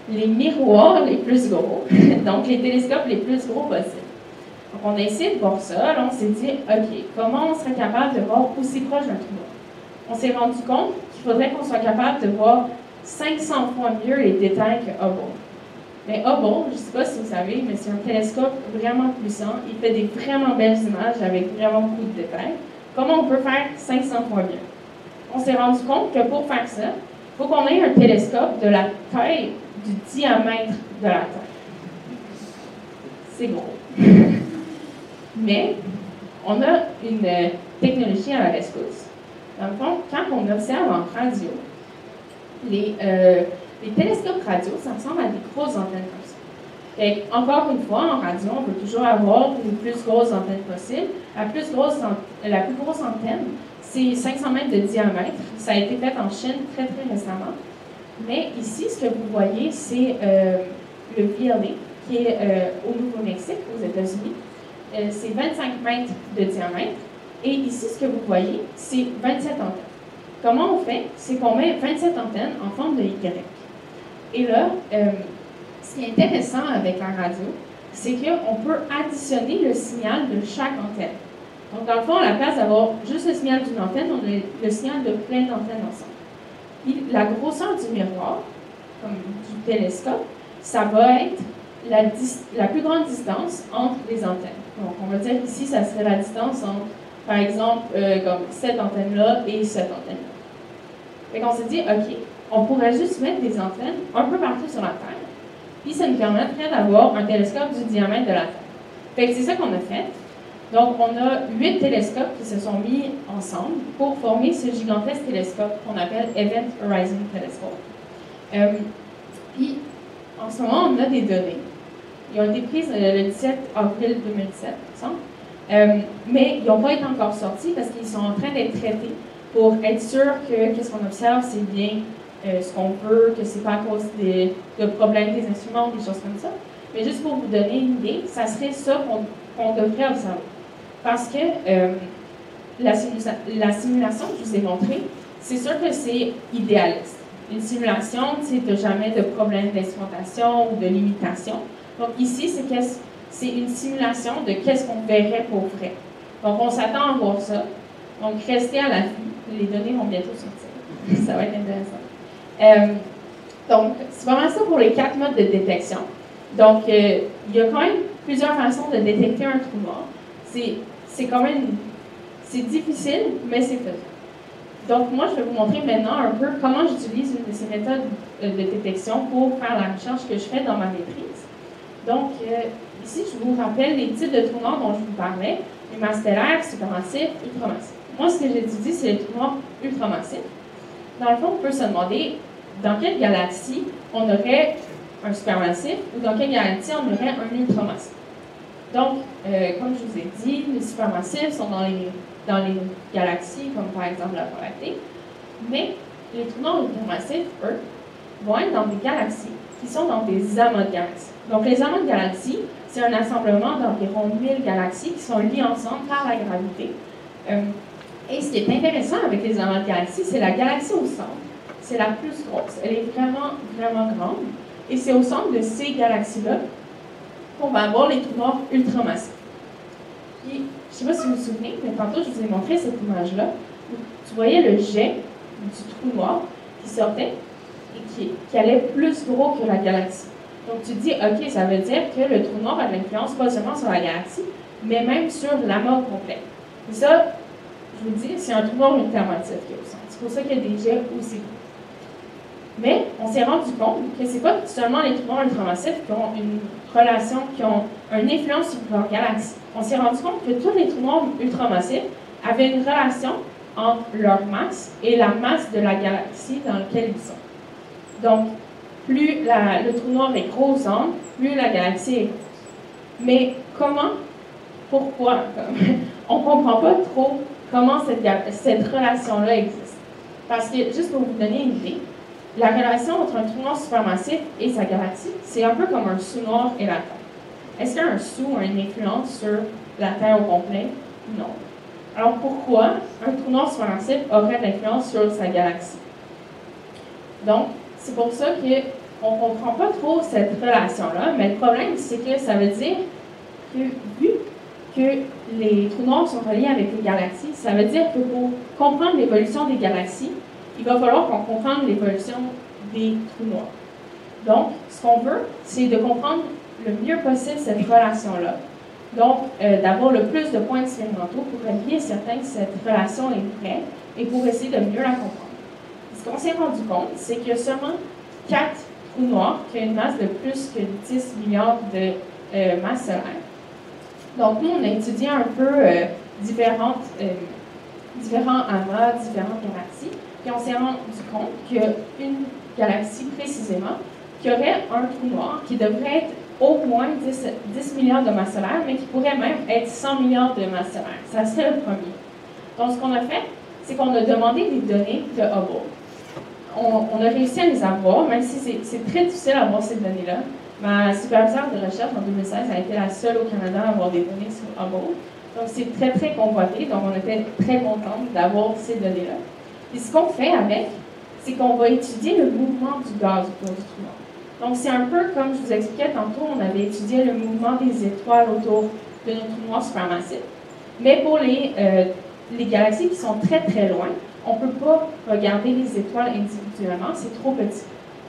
les miroirs les plus gros, donc les télescopes les plus gros possibles. Donc, on a essayé de voir ça. Là, on s'est dit, OK, comment on serait capable de voir aussi proche d'un trou noir? On s'est rendu compte qu'il faudrait qu'on soit capable de voir 500 fois mieux les détails que Hubble. Mais Hubble, je ne sais pas si vous savez, mais c'est un télescope vraiment puissant. Il fait des vraiment belles images avec vraiment beaucoup de détails. Comment on peut faire 500 fois mieux? On s'est rendu compte que pour faire ça, il faut qu'on ait un télescope de la taille du diamètre de la Terre. C'est gros. Mais on a une technologie à la rescousse. Dans le fond, quand on observe en radio, les télescopes radio, ça ressemble à des grosses antennes comme ça. Et encore une fois, en radio, on peut toujours avoir les plus grosses antennes possibles. La plus grosse antenne, c'est 500 mètres de diamètre. Ça a été fait en Chine très récemment. Mais ici, ce que vous voyez, c'est le VLA, qui est au Nouveau-Mexique, aux États-Unis. C'est 25 mètres de diamètre. Et ici, ce que vous voyez, c'est 27 antennes. Comment on fait? C'est qu'on met 27 antennes en forme de Y. Et là, ce qui est intéressant avec la radio, c'est qu'on peut additionner le signal de chaque antenne. Donc, dans le fond, à la place d'avoir juste le signal d'une antenne, on a le signal de plein d'antennes ensemble. Puis, la grosseur du miroir, comme du télescope, ça va être la plus grande distance entre les antennes. Donc, on va dire ici, ça serait la distance entre, par exemple, comme cette antenne-là et cette antenne-là. Fait qu'on s'est dit, OK, on pourrait juste mettre des antennes un peu partout sur la Terre, puis ça nous permettrait d'avoir un télescope du diamètre de la Terre. Fait que c'est ça qu'on a fait. Donc, on a 8 télescopes qui se sont mis ensemble pour former ce gigantesque télescope qu'on appelle Event Horizon Telescope. Puis, en ce moment, on a des données. Ils ont été prises le 17 avril 2017, il me semble. Mais ils n'ont pas été encore sortis parce qu'ils sont en train d'être traités pour être sûr que qu'est-ce qu'on observe, c'est bien ce qu'on veut, que c'est pas à cause de problèmes des instruments, des choses comme ça. Mais juste pour vous donner une idée, ça serait ça qu'on devrait observer. Parce que la simulation que je vous ai montrée, c'est sûr que c'est idéaliste. Une simulation, tu n'as jamais de problème d'instrumentation ou de limitation. Donc ici, c'est une simulation de qu'est-ce qu'on verrait pour vrai. Donc on s'attend à voir ça. Donc restez à l'affût. Les données vont bientôt sortir. Ça va être intéressant. Donc c'est vraiment ça pour les 4 modes de détection. Donc il y a quand même plusieurs façons de détecter un trou noir. C'est quand même difficile, mais c'est faisable. Donc, moi, je vais vous montrer maintenant un peu comment j'utilise une de ces méthodes de détection pour faire la recherche que je fais dans ma maîtrise. Donc, ici, je vous rappelle les types de trous noirs dont je vous parlais, les masses stellaires, supermassifs, ultramassifs. Moi, ce que j'étudie, c'est les trous noirs ultramassifs. Dans le fond, on peut se demander dans quelle galaxie on aurait un supermassif ou dans quelle galaxie on aurait un ultramassif. Donc, comme je vous ai dit, les supermassifs sont dans les galaxies, comme par exemple la Voie lactée, mais les trous noirs ultramassifs, eux, vont être dans des galaxies qui sont dans des amas de galaxies. Donc, les amas de galaxies, c'est un assemblement d'environ 1000 galaxies qui sont liées ensemble par la gravité. Et ce qui est intéressant avec les amas de galaxies, c'est la galaxie au centre. C'est la plus grosse. Elle est vraiment, vraiment grande. Et c'est au centre de ces galaxies-là qu'on va avoir les trous noirs ultramassifs. Puis, je ne sais pas si vous vous souvenez, mais tantôt, je vous ai montré cette image-là. Tu voyais le jet du trou noir qui sortait et qui allait plus gros que la galaxie. Donc, tu te dis, OK, ça veut dire que le trou noir a de l'influence pas seulement sur la galaxie, mais même sur l'amas complet. Et ça, je vous dis, c'est un trou noir ultramassif qui est au centre. C'est pour ça qu'il y a des jets aussi gros. Mais on s'est rendu compte que ce n'est pas seulement les trous noirs ultramassifs qui ont une relation, qui ont une influence sur leur galaxie. On s'est rendu compte que tous les trous noirs ultramassifs avaient une relation entre leur masse et la masse de la galaxie dans laquelle ils sont. Donc, plus le trou noir est gros au centre, plus la galaxie est grosse. Mais comment, pourquoi? On ne comprend pas trop comment cette relation-là existe. Parce que, juste pour vous donner une idée, la relation entre un trou noir supermassif et sa galaxie, c'est un peu comme un sous-noir et la Terre. Est-ce qu'un sous a une influence sur la Terre au complet? Non. Alors pourquoi un trou noir supermassif aurait de l'influence sur sa galaxie? Donc, c'est pour ça qu'on ne comprend pas trop cette relation-là, mais le problème, c'est que ça veut dire que, vu que les trous noirs sont reliés avec les galaxies, ça veut dire que pour comprendre l'évolution des galaxies, il va falloir qu'on comprenne l'évolution des trous noirs. Donc, ce qu'on veut, c'est de comprendre le mieux possible cette relation-là. Donc, d'avoir le plus de points expérimentaux pour être bien certain que cette relation est vraie et pour essayer de mieux la comprendre. Ce qu'on s'est rendu compte, c'est qu'il y a seulement 4 trous noirs qui ont une masse de plus que 10 milliards de masses solaires. Donc, nous, on a étudié un peu différents amas, différentes galaxies, puis on s'est rendu compte qu'il y a une galaxie précisément qui aurait un trou noir qui devrait être au moins 10 milliards de masses solaires, mais qui pourrait même être 100 milliards de masses solaires. Ça serait le premier. Donc, ce qu'on a fait, c'est qu'on a demandé des données de Hubble. On a réussi à les avoir, même si c'est très difficile d'avoir ces données-là. Ma superviseure de recherche en 2016 a été la seule au Canada à avoir des données sur Hubble. Donc, c'est très, très convoité. Donc, on était très contents d'avoir ces données-là. Et ce qu'on fait avec, c'est qu'on va étudier le mouvement du gaz autour du trou noir. Donc, c'est un peu comme je vous expliquais tantôt, on avait étudié le mouvement des étoiles autour de nos trous noirs supermassifs. Mais pour les galaxies qui sont très, très loin, on ne peut pas regarder les étoiles individuellement, c'est trop petit.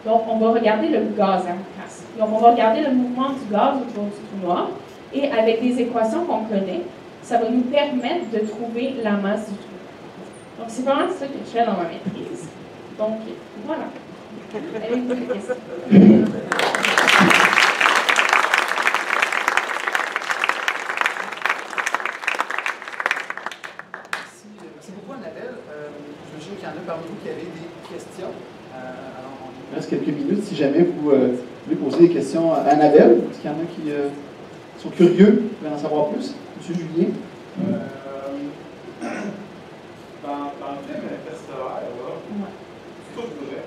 Donc, on va regarder le gaz à la place. Donc, on va regarder le mouvement du gaz autour du trou noir. Et avec des équations qu'on connaît, ça va nous permettre de trouver la masse du trou noir. Donc, c'est vraiment ça que je fais dans ma maîtrise. Donc, voilà. Avez-vous des questions? Merci beaucoup, Annabelle. J'imagine qu'il y en a parmi vous qui avaient des questions. Alors, il reste quelques minutes si jamais vous voulez poser des questions à Annabelle. Est-ce qu'il y en a qui sont curieux, qui veulent en savoir plus? Monsieur Julien? Dans le film Interstellaire, là, c'est tout vrai.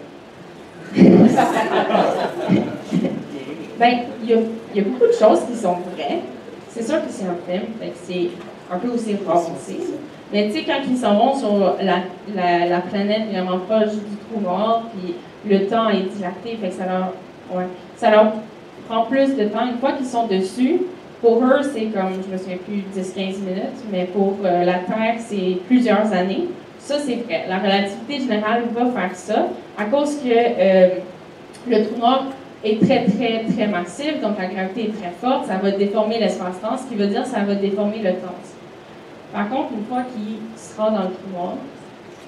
Ben, il y a beaucoup de choses qui sont vraies. C'est sûr que c'est un film, fait que c'est un peu aussi romancé. Mais tu sais, quand ils s'en vont sur la planète vraiment proche du trou noir, puis le temps est dilaté, fait que ça leur prend plus de temps. Une fois qu'ils sont dessus, pour eux, c'est comme, je me souviens plus, 10-15 minutes, mais pour la Terre, c'est plusieurs années. Ça, c'est vrai. La relativité générale va faire ça à cause que le trou noir est très, très, très massif, donc la gravité est très forte, ça va déformer l'espace-temps, ce qui veut dire que ça va déformer le temps. Par contre, une fois qu'il sera dans le trou noir,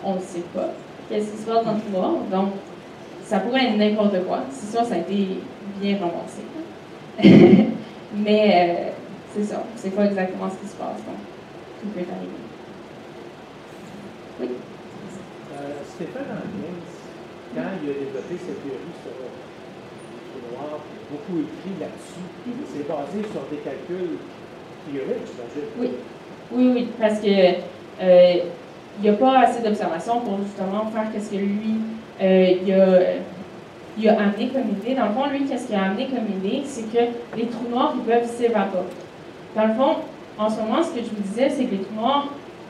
on ne sait pas qu'est-ce qui se passe dans le trou noir, donc ça pourrait être n'importe quoi. C'est sûr, ça a été bien romancé. Mais c'est ça, c'est pas exactement ce qui se passe, donc tout peut arriver. Oui. Stéphane Hawking, quand il a développé cette théorie sur le trou noir, il a beaucoup écrit là-dessus. C'est basé sur des calculs théoriques, j'imagine. Oui. Oui, parce que il n'y a pas assez d'observations pour justement faire ce que lui il a amené comme idée. Dans le fond, lui, qu'est-ce qu'il a amené comme idée, c'est que les trous noirs, ils peuvent s'évaporer. Dans le fond, en ce moment, ce que je vous disais, c'est que les trous noirs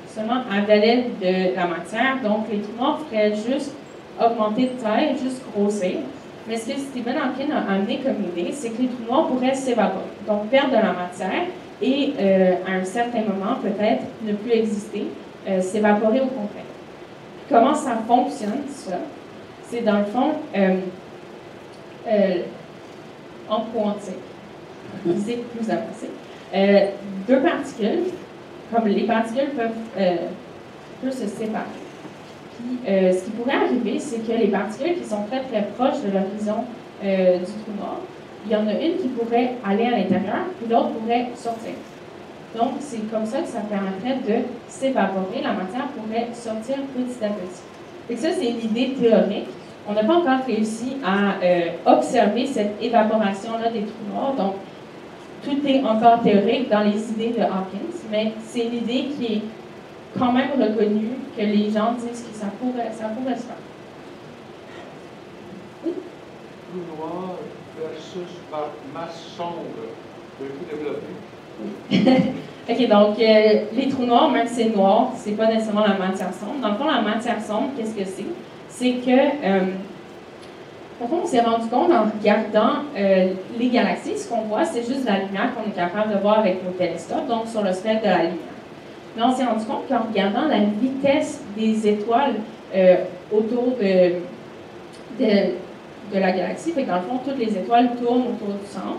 seulement avalaient de la matière, donc les trous noirs feraient juste augmenter de taille, juste grossir. Mais ce que Stephen Hawking a amené comme idée, c'est que les trous noirs pourraient s'évaporer, donc perdre de la matière et à un certain moment, peut-être, ne plus exister, s'évaporer au complet. Comment ça fonctionne, ça? C'est dans le fond, en quantique, physique plus avancée, deux particules, comme les particules peuvent se séparer. Puis, ce qui pourrait arriver, c'est que les particules qui sont très très proches de l'horizon du trou noir, il y en a une qui pourrait aller à l'intérieur, puis l'autre pourrait sortir. Donc, c'est comme ça que ça permettrait de s'évaporer. La matière pourrait sortir petit à petit. Et ça, c'est une idée théorique. On n'a pas encore réussi à observer cette évaporation-là des trous noirs. Donc, tout est encore théorique dans les idées de Hawkins, mais c'est une idée qui est quand même reconnue, que les gens disent que ça pourrait se faire. Oui? Trou noir versus masse sombre. Vous pouvez développer? OK, donc les trous noirs, même si c'est noir, c'est pas nécessairement la matière sombre. Dans le fond, la matière sombre, qu'est-ce que c'est? C'est que, au fond, on s'est rendu compte en regardant les galaxies, ce qu'on voit, c'est juste la lumière qu'on est capable de voir avec nos télescopes, donc sur le spectre de la lumière. Mais on s'est rendu compte qu'en regardant la vitesse des étoiles autour de la galaxie, fait que dans le fond, toutes les étoiles tournent autour du centre,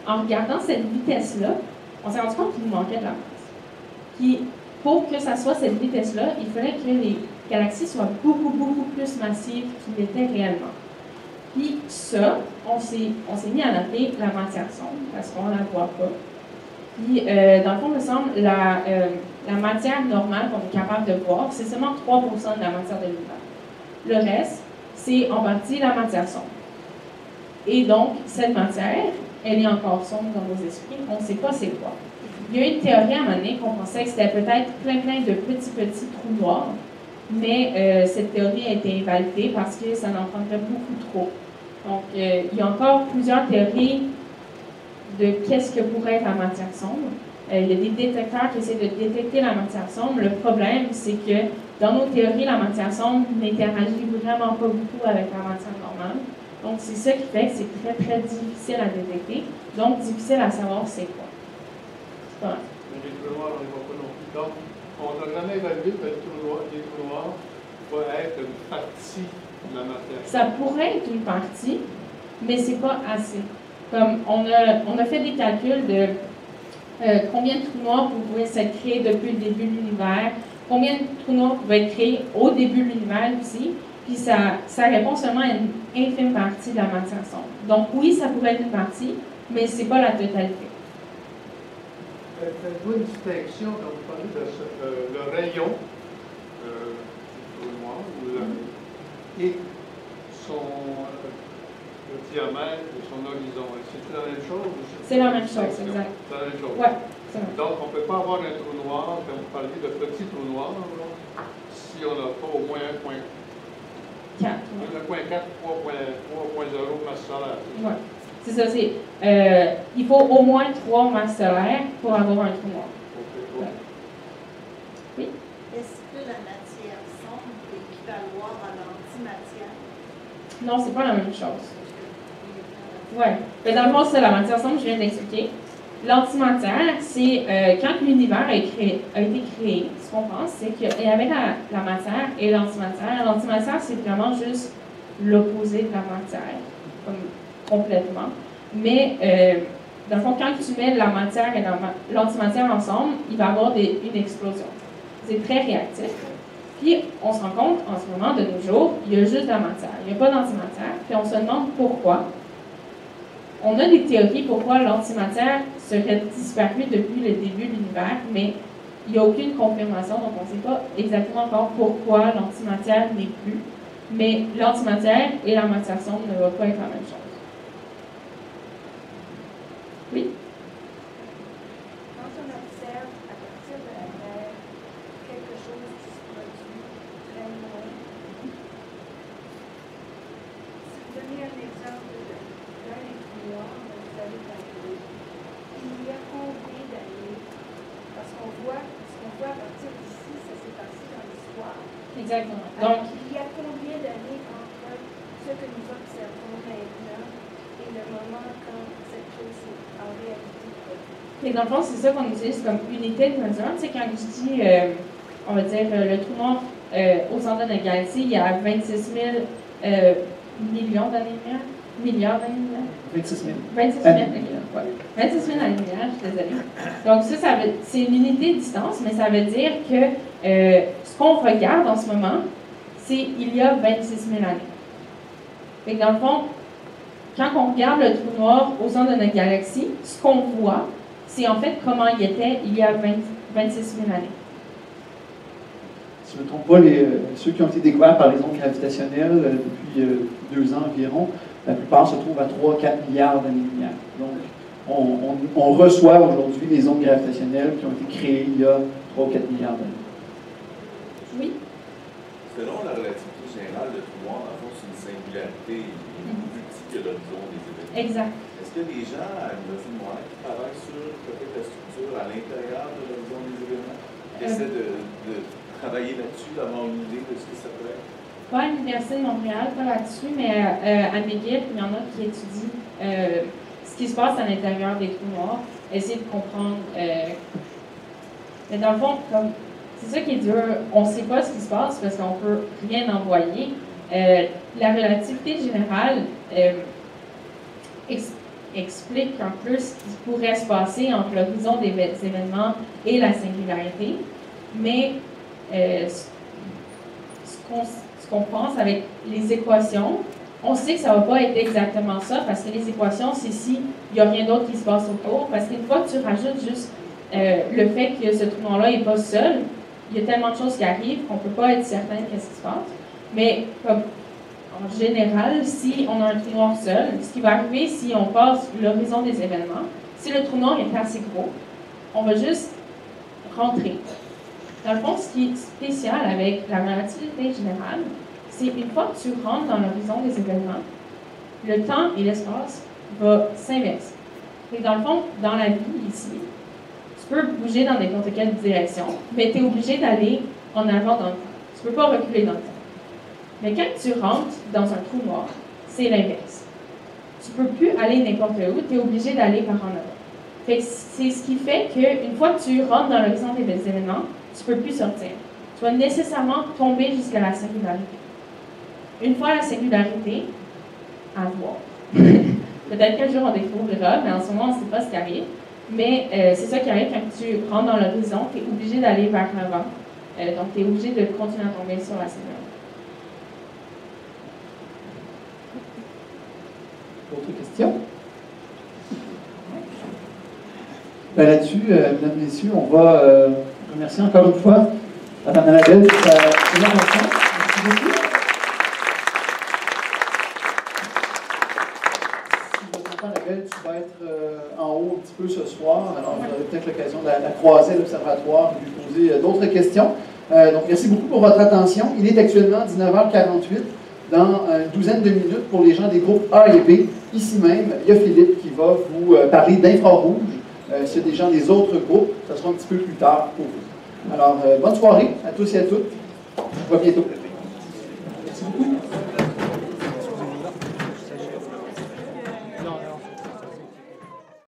en regardant cette vitesse-là, on s'est rendu compte qu'il nous manquait de la masse. Puis, pour que ça soit cette vitesse-là, il fallait que les galaxies soient beaucoup, beaucoup plus massives qu'ils l'étaient réellement. Puis ça, on s'est mis à noter la matière sombre, parce qu'on ne la voit pas. Puis, dans le fond, il me semble, la matière normale qu'on est capable de voir, c'est seulement 3% de la matière de l'univers. Le reste, c'est en partie la matière sombre. Et donc, cette matière, elle est encore sombre dans nos esprits, on ne sait pas c'est quoi. Il y a une théorie à un moment donné qu'on pensait que c'était peut-être plein de petits trous noirs, mais cette théorie a été invalidée parce que ça en prendrait beaucoup trop. Donc, il y a encore plusieurs théories de qu'est-ce que pourrait être la matière sombre. Il y a des détecteurs qui essaient de détecter la matière sombre. Le problème, c'est que dans nos théories, la matière sombre n'interagit vraiment pas beaucoup avec la matière normale. Donc, c'est ça qui fait que c'est très, très difficile à détecter. Donc, difficile à savoir c'est quoi. C'est pas mal. Mais les trous noirs, on ne les voit pas non plus. Donc, on n'a jamais évalué que les trous noirs vont être une partie de la matière. Ça pourrait être une partie, mais c'est pas assez. Comme on a fait des calculs de combien de trous noirs pouvaient s'être créés depuis le début de l'univers, combien de trous noirs pouvaient être créés au début de l'univers aussi, puis ça répond seulement à une infime partie de la matière sombre. Donc oui, ça pourrait être une partie, mais ce n'est pas la totalité. Faites-vous une distinction quand vous parlez de le rayon du trou noir et le diamètre de son horizon? C'est la même chose? C'est la même chose, exact. C'est la même chose. Ouais, c'est vrai. Donc, on ne peut pas avoir un trou noir, quand vous parlez de petit trou noir, là, si on n'a pas au moins 1,4, 3,0 masse solaire. Ouais. C'est ça, il faut au moins 3 masses solaires pour avoir un trou noir. Okay. Ouais. Oui? Est-ce que la matière sombre peut équivaloir à l'antimatière? Non, c'est pas la même chose. Ouais. Mais dans le fond, c'est la matière sombre, je viens d'expliquer. L'antimatière, c'est quand l'univers a été créé, ce qu'on pense, c'est qu'il y avait la matière et l'antimatière. L'antimatière, c'est vraiment juste l'opposé de la matière, complètement. Mais, dans le fond, quand tu mets la matière et l'antimatière ensemble, il va y avoir une explosion. C'est très réactif. Puis, on se rend compte, en ce moment, de nos jours, il y a juste de la matière. Il n'y a pas d'antimatière. Puis, on se demande pourquoi. On a des théories pourquoi l'antimatière serait disparue depuis le début de l'univers, mais il n'y a aucune confirmation, donc on ne sait pas exactement encore pourquoi l'antimatière n'est plus. Mais l'antimatière et la matière sombre ne vont pas être la même chose. Oui? Quand on observe à partir de la Terre quelque chose qui se produit très loin, si vous donnez un exemple d'un trou noir, vous allez calculer, il y a combien d'années? Parce qu'on voit, ce qu'on voit à partir d'ici, ça s'est passé dans l'histoire. Exactement. Donc, Donc, il y a combien d'années entre ce que nous observons maintenant et le moment quand cette chose est en réalité produite? et dans le fond, c'est ça qu'on utilise comme unité de mesure. Tu sais, quand je dis, on va dire, le trou noir au centre de notre galaxie, il y a 26 000 millions d'années-lumière, milliards d'années-lumière. 26 000. 26 000 années-lumière, ouais. 26 000 années-lumière, je suis désolée. Donc ça c'est une unité de distance, mais ça veut dire que ce qu'on regarde en ce moment, c'est il y a 26 000 années. Fait que dans le fond, quand on regarde le trou noir au centre de notre galaxie, ce qu'on voit, c'est en fait comment il était il y a 26 000 années. Si je ne me trompe pas, ceux qui ont été découverts par les ondes gravitationnelles depuis 2 ans environ, la plupart se trouvent à 3-4 milliards d'années-lumière. Donc, on reçoit aujourd'hui des ondes gravitationnelles qui ont été créées il y a 3 ou 4 milliards d'années. Oui? Selon la relativité générale, le trou noir, en fond, c'est une singularité plus petite que l'horizon des événements. Exact. Est-ce qu'il y a des gens à l'Université de Montréal qui travaillent sur peut-être la structure à l'intérieur de l'horizon des événements, qui essaient de travailler là-dessus, d'avoir une idée de ce que ça peut être? Pas à l'Université de Montréal, pas là-dessus, mais à McGill, il y en a qui étudient ce qui se passe à l'intérieur des trous noirs, essayer de comprendre. Mais dans le fond, c'est ça qui est dur, on ne sait pas ce qui se passe parce qu'on ne peut rien envoyer. La relativité générale explique en plus ce qui pourrait se passer entre l'horizon des événements et la singularité, mais ce qu'on pense avec les équations, on sait que ça ne va pas être exactement ça, parce que les équations, c'est s'il n'y a rien d'autre qui se passe autour, parce qu'une fois que tu rajoutes juste le fait que ce trou noir-là n'est pas seul, il y a tellement de choses qui arrivent qu'on ne peut pas être certain de ce qui se passe. Mais comme en général, si on a un trou noir seul, ce qui va arriver si on passe l'horizon des événements, si le trou noir est assez gros, on va juste rentrer. Dans le fond, ce qui est spécial avec la relativité générale, c'est une fois que tu rentres dans l'horizon des événements, le temps et l'espace vont s'inverser. Et dans le fond, dans la vie ici, tu peux bouger dans n'importe quelle direction, mais tu es obligé d'aller en avant dans le temps. Tu ne peux pas reculer dans le temps. Mais quand tu rentres dans un trou noir, c'est l'inverse. Tu ne peux plus aller n'importe où, tu es obligé d'aller par en avant. C'est ce qui fait qu'une fois que tu rentres dans l'horizon des événements, tu ne peux plus sortir. Tu vas nécessairement tomber jusqu'à la singularité. Une fois la singularité, à voir. Peut-être qu'un jour on découvrira, mais en ce moment on ne sait pas ce qui arrive. Mais c'est ça qui arrive quand tu rentres dans l'horizon, tu es obligé d'aller vers l'avant. Donc tu es obligé de continuer à tomber sur la singularité. D'autres questions? Ben là-dessus, mesdames et messieurs, on va remercier encore une fois Mme Annabelle pour sa présentation. Merci beaucoup. Si votre enfant Annabelle, tu vas être en haut un petit peu ce soir, alors vous aurez peut-être l'occasion de la croiser à l'observatoire et de lui poser d'autres questions. Donc, merci beaucoup pour votre attention. Il est actuellement 19h48. Dans une douzaine de minutes, pour les gens des groupes A et B, ici même, il y a Philippe qui va vous parler d'infrarouge. S'il y a des gens des autres groupes, ça sera un petit peu plus tard pour vous. Alors, bonne soirée à tous et à toutes. À bientôt. Merci beaucoup.